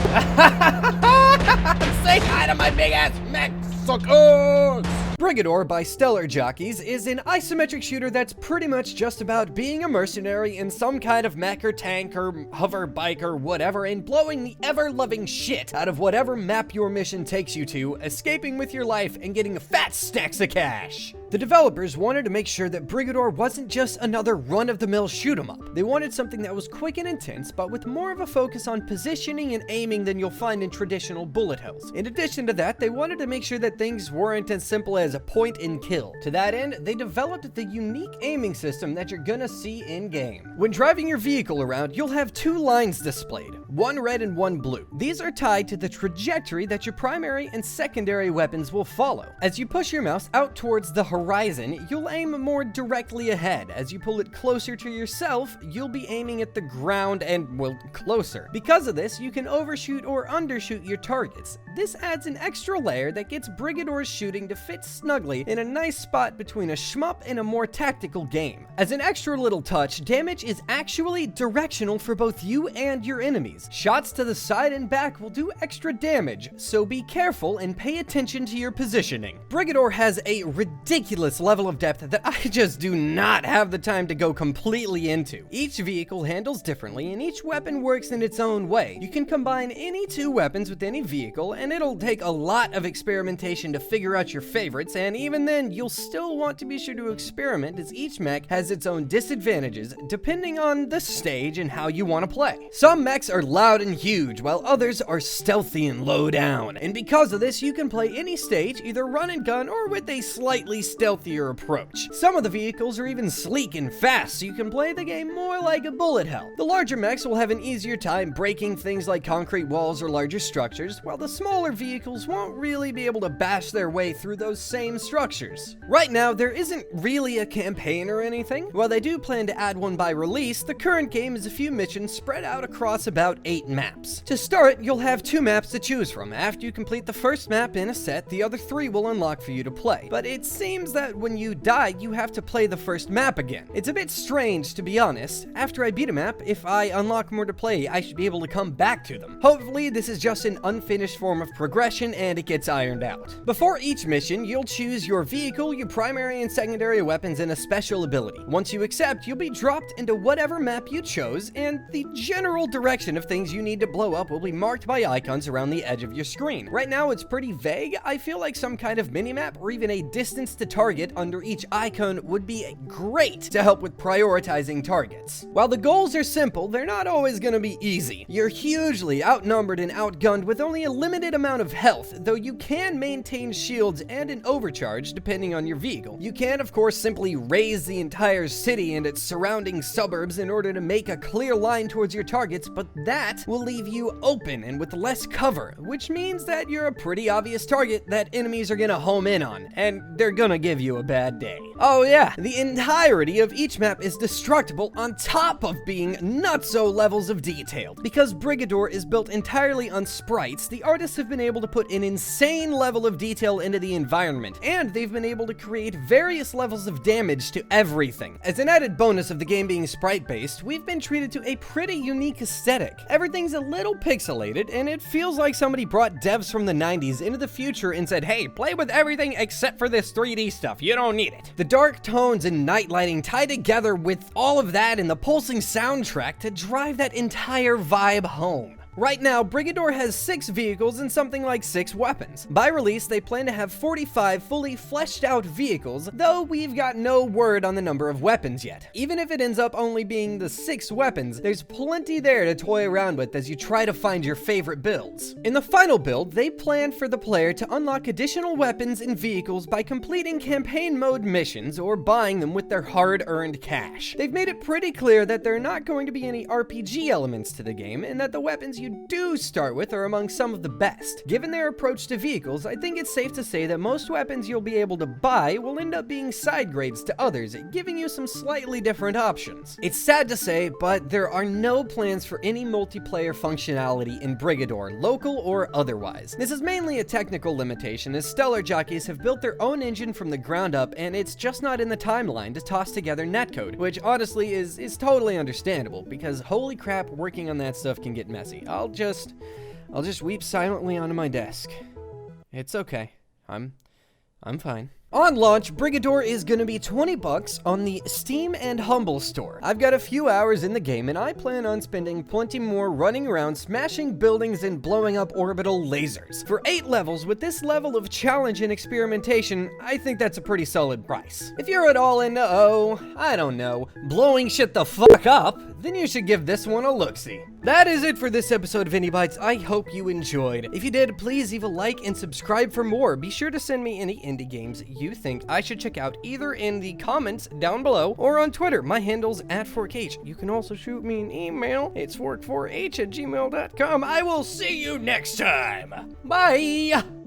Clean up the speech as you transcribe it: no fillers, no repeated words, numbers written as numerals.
Say hi to my big ass mech suckers! Brigador by Stellar Jockeys is an isometric shooter that's pretty much just about being a mercenary in some kind of mech or tank or hover bike or whatever and blowing the ever-loving shit out of whatever map your mission takes you to, escaping with your life and getting fat stacks of cash. The developers wanted to make sure that Brigador wasn't just another run-of-the-mill shoot-'em-up. They wanted something that was quick and intense, but with more of a focus on positioning and aiming than you'll find in traditional bullet hells. In addition to that, they wanted to make sure that things weren't as simple as a point and kill. To that end, they developed the unique aiming system that you're gonna see in-game. When driving your vehicle around, you'll have two lines displayed, one red and one blue. These are tied to the trajectory that your primary and secondary weapons will follow. As you push your mouse out towards the horizon, you'll aim more directly ahead. As you pull it closer to yourself, you'll be aiming at the ground and, well, closer. Because of this, you can overshoot or undershoot your targets. This adds an extra layer that gets Brigador's shooting to fit snugly in a nice spot between a shmup and a more tactical game. As an extra little touch, damage is actually directional for both you and your enemies. Shots to the side and back will do extra damage, so be careful and pay attention to your positioning. Brigador has a ridiculous level of depth that I just do not have the time to go completely into. Each vehicle handles differently and each weapon works in its own way. You can combine any two weapons with any vehicle and it'll take a lot of experimentation to figure out your favorites, and even then you'll still want to be sure to experiment as each mech has its own disadvantages depending on the stage and how you want to play. Some mechs are loud and huge while others are stealthy and low down, and because of this you can play any stage either run and gun or with a slightly stealthier approach. Some of the vehicles are even sleek and fast, so you can play the game more like a bullet hell. The larger mechs will have an easier time breaking things like concrete walls or larger structures, while the smaller vehicles won't really be able to bash their way through those same structures. Right now, there isn't really a campaign or anything. While they do plan to add one by release, the current game is a few missions spread out across about 8 maps. To start, you'll have 2 maps to choose from. After you complete the first map in a set, the other 3 will unlock for you to play. But it seems that when you die, you have to play the first map again. It's a bit strange, to be honest. After I beat a map, if I unlock more to play, I should be able to come back to them. Hopefully, this is just an unfinished form of progression and it gets ironed out. Before each mission, you'll choose your vehicle, your primary and secondary weapons, and a special ability. Once you accept, you'll be dropped into whatever map you chose, and the general direction of things you need to blow up will be marked by icons around the edge of your screen. Right now, it's pretty vague. I feel like some kind of minimap or even a distance to target under each icon would be great to help with prioritizing targets. While the goals are simple, they're not always going to be easy. You're hugely outnumbered and outgunned with only a limited amount of health, though you can maintain shields and an overcharge depending on your vehicle. You can, of course, simply raise the entire city and its surrounding suburbs in order to make a clear line towards your targets, but that will leave you open and with less cover, which means that you're a pretty obvious target that enemies are gonna home in on, and they're gonna give you a bad day. Oh yeah, the entirety of each map is destructible on top of being nutso levels of detail. Because Brigador is built entirely on sprites, the artists have been able to put an insane level of detail into the environment, and they've been able to create various levels of damage to everything. As an added bonus of the game being sprite-based, we've been treated to a pretty unique aesthetic. Everything's a little pixelated, and it feels like somebody brought devs from the 90s into the future and said, hey, play with everything except for this 3D stuff, you don't need it. The dark tones and night lighting tie together with all of that and the pulsing soundtrack to drive that entire vibe home. Right now, Brigador has 6 vehicles and something like 6 weapons. By release, they plan to have 45 fully fleshed out vehicles, though we've got no word on the number of weapons yet. Even if it ends up only being the 6 weapons, there's plenty there to toy around with as you try to find your favorite builds. In the final build, they plan for the player to unlock additional weapons and vehicles by completing campaign mode missions or buying them with their hard-earned cash. They've made it pretty clear that there are not going to be any RPG elements to the game, and that the weapons you do start with are among some of the best. Given their approach to vehicles, I think it's safe to say that most weapons you'll be able to buy will end up being side grades to others, giving you some slightly different options. It's sad to say, but there are no plans for any multiplayer functionality in Brigador, local or otherwise. This is mainly a technical limitation, as Stellar Jockeys have built their own engine from the ground up, and it's just not in the timeline to toss together netcode, which honestly is totally understandable, because holy crap, working on that stuff can get messy. I'll just weep silently onto my desk. It's okay. I'm fine. On launch, Brigador is gonna be $20 on the Steam and Humble store. I've got a few hours in the game, and I plan on spending plenty more running around, smashing buildings, and blowing up orbital lasers. For 8 levels, with this level of challenge and experimentation, I think that's a pretty solid price. If you're at all into, I don't know, blowing shit the fuck up, then you should give this one a look-see. That is it for this episode of Indie Bytes. I hope you enjoyed. If you did, please leave a like and subscribe for more. Be sure to send me any indie games you think I should check out either in the comments down below or on Twitter. My handle's @forkh. You can also shoot me an email. It's fork4h@gmail.com. I will see you next time. Bye!